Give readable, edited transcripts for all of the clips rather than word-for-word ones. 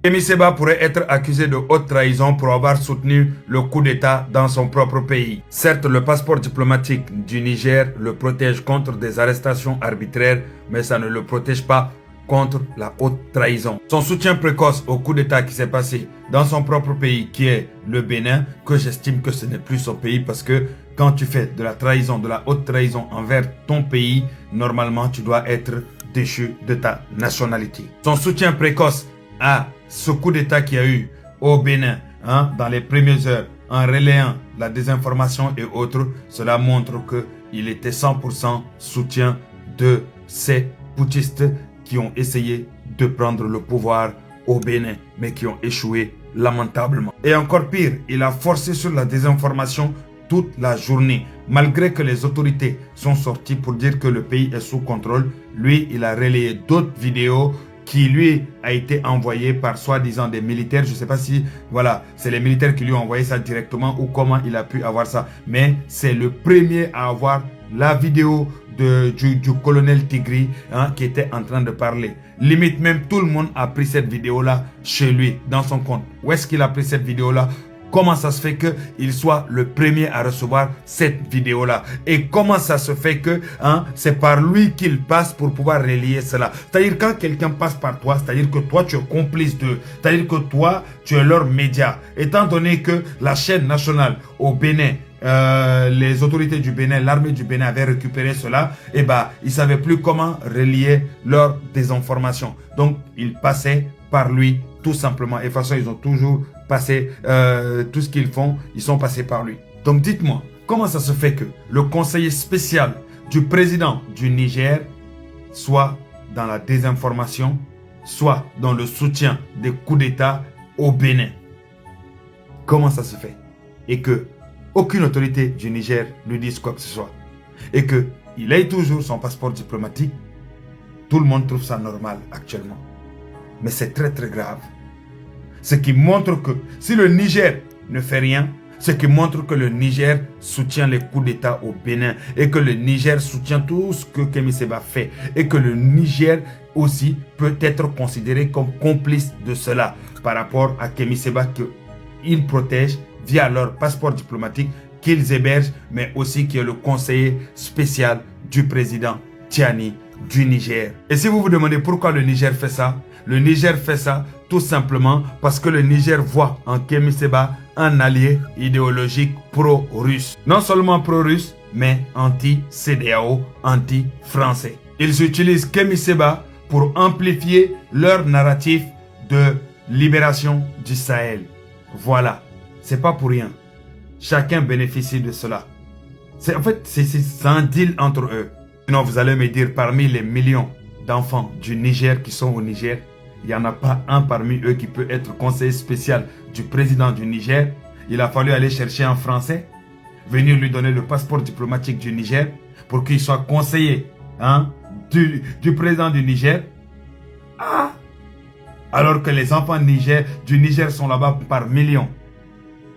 Kémy Séba pourrait être accusé de haute trahison pour avoir soutenu le coup d'État dans son propre pays. Certes, le passeport diplomatique du Niger le protège contre des arrestations arbitraires, mais ça ne le protège pas contre la haute trahison. Son soutien précoce au coup d'État qui s'est passé dans son propre pays, qui est le Bénin, que j'estime que ce n'est plus son pays parce que quand tu fais de la trahison, de la haute trahison envers ton pays, normalement tu dois être déchu de ta nationalité. Son soutien précoce à ce coup d'État qu'il y a eu au Bénin dans les premières heures en relayant la désinformation et autres, cela montre qu'il était 100% soutien de ces putschistes qui ont essayé de prendre le pouvoir au Bénin, mais qui ont échoué lamentablement. Et encore pire, il a forcé sur la désinformation toute la journée. Malgré que les autorités sont sorties pour dire que le pays est sous contrôle, lui, il a relayé d'autres vidéos qui lui a été envoyé par soi-disant des militaires. Je ne sais pas si, voilà, c'est les militaires qui lui ont envoyé ça directement ou comment il a pu avoir ça. Mais c'est le premier à avoir la vidéo du colonel Tigri qui était en train de parler. Limite même tout le monde a pris cette vidéo-là chez lui, dans son compte. Où est-ce qu'il a pris cette vidéo-là? Comment ça se fait qu'il soit le premier à recevoir cette vidéo-là? Et comment ça se fait que c'est par lui qu'il passe pour pouvoir relier cela? C'est-à-dire quand quelqu'un passe par toi, c'est-à-dire que toi tu es complice d'eux. C'est-à-dire que toi tu es leur média. Étant donné que la chaîne nationale au Bénin, les autorités du Bénin, l'armée du Bénin avait récupéré cela, et ils ne savaient plus comment relier leur désinformation. Donc ils passaient par lui tout simplement. Et de toute façon ils ont toujours passé tout ce qu'ils font, ils sont passés par lui. Donc dites-moi, comment ça se fait que le conseiller spécial du président du Niger soit dans la désinformation, soit dans le soutien des coups d'État au Bénin? Comment ça se fait? Et que aucune autorité du Niger lui dise quoi que ce soit. Et qu'il ait toujours son passeport diplomatique. Tout le monde trouve ça normal actuellement. Mais c'est très très grave. Ce qui montre que si le Niger ne fait rien, ce qui montre que le Niger soutient les coups d'État au Bénin et que le Niger soutient tout ce que Kémy Séba fait et que le Niger aussi peut être considéré comme complice de cela par rapport à Kémy Séba qu'ils protègent via leur passeport diplomatique qu'ils hébergent, mais aussi qui est le conseiller spécial du président Tiani du Niger. Et si vous vous demandez pourquoi le Niger fait ça, le Niger fait ça tout simplement parce que le Niger voit en Kémy Séba un allié idéologique pro-russe. Non seulement pro-russe, mais anti-CEDEAO, anti-français. Ils utilisent Kémy Séba pour amplifier leur narratif de libération du Sahel. Voilà, c'est pas pour rien. Chacun bénéficie de cela. En fait, c'est un deal entre eux. Sinon, vous allez me dire, parmi les millions d'enfants du Niger qui sont au Niger, il n'y en a pas un parmi eux qui peut être conseiller spécial du président du Niger. Il a fallu aller chercher un Français, venir lui donner le passeport diplomatique du Niger pour qu'il soit conseiller du président du Niger. Alors que les enfants du Niger sont là-bas par millions.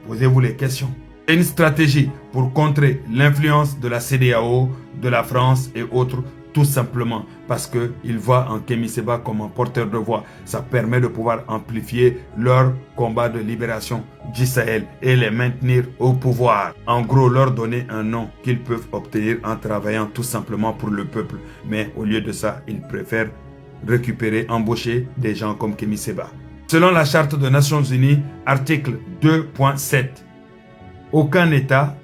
Posez-vous les questions. C'est une stratégie pour contrer l'influence de la CEDEAO, de la France et autres, tout simplement parce qu'ils voient en Kémy Séba comme un porteur de voix. Ça permet de pouvoir amplifier leur combat de libération du Sahel et les maintenir au pouvoir. En gros, leur donner un nom qu'ils peuvent obtenir en travaillant tout simplement pour le peuple. Mais au lieu de ça, ils préfèrent récupérer, embaucher des gens comme Kémy Séba. Selon la Charte des Nations Unies, article 2.7, aucun État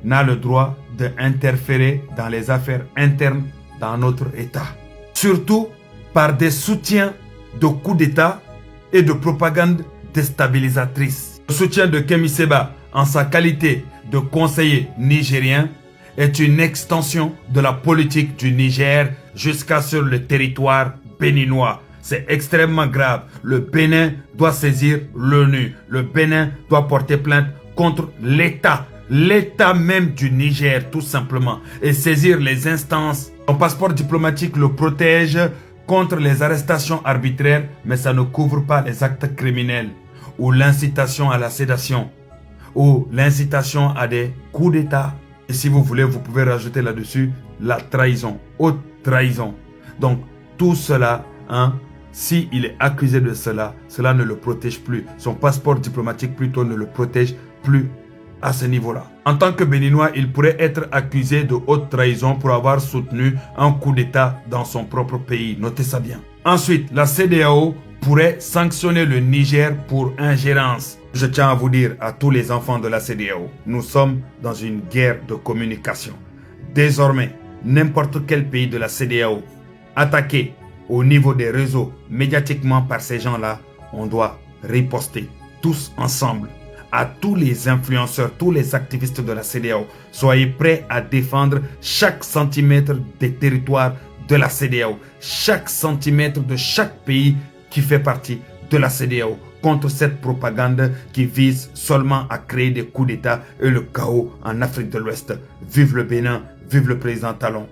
n'a le droit d'interférer dans les affaires internes dans notre État. Surtout par des soutiens de coups d'État et de propagande déstabilisatrice. Le soutien de Kémy Séba en sa qualité de conseiller nigérien est une extension de la politique du Niger jusqu'à sur le territoire béninois. C'est extrêmement grave. Le Bénin doit saisir l'ONU. Le Bénin doit porter plainte contre l'État. L'État même du Niger, tout simplement. Et saisir les instances. Son passeport diplomatique le protège contre les arrestations arbitraires, mais ça ne couvre pas les actes criminels ou l'incitation à la sédation ou l'incitation à des coups d'État. Et si vous voulez, vous pouvez rajouter là-dessus la trahison, haute trahison. Donc, tout cela, Si il est accusé de cela, cela ne le protège plus. Son passeport diplomatique plutôt ne le protège plus à ce niveau-là. En tant que Béninois, il pourrait être accusé de haute trahison pour avoir soutenu un coup d'État dans son propre pays. Notez ça bien. Ensuite, la CEDEAO pourrait sanctionner le Niger pour ingérence. Je tiens à vous dire à tous les enfants de la CEDEAO, nous sommes dans une guerre de communication. Désormais, n'importe quel pays de la CEDEAO attaqué au niveau des réseaux médiatiquement par ces gens-là, on doit riposter tous ensemble. À tous les influenceurs, tous les activistes de la CEDEAO, soyez prêts à défendre chaque centimètre des territoires de la CEDEAO, chaque centimètre de chaque pays qui fait partie de la CEDEAO contre cette propagande qui vise seulement à créer des coups d'État et le chaos en Afrique de l'Ouest. Vive le Bénin, vive le président Talon.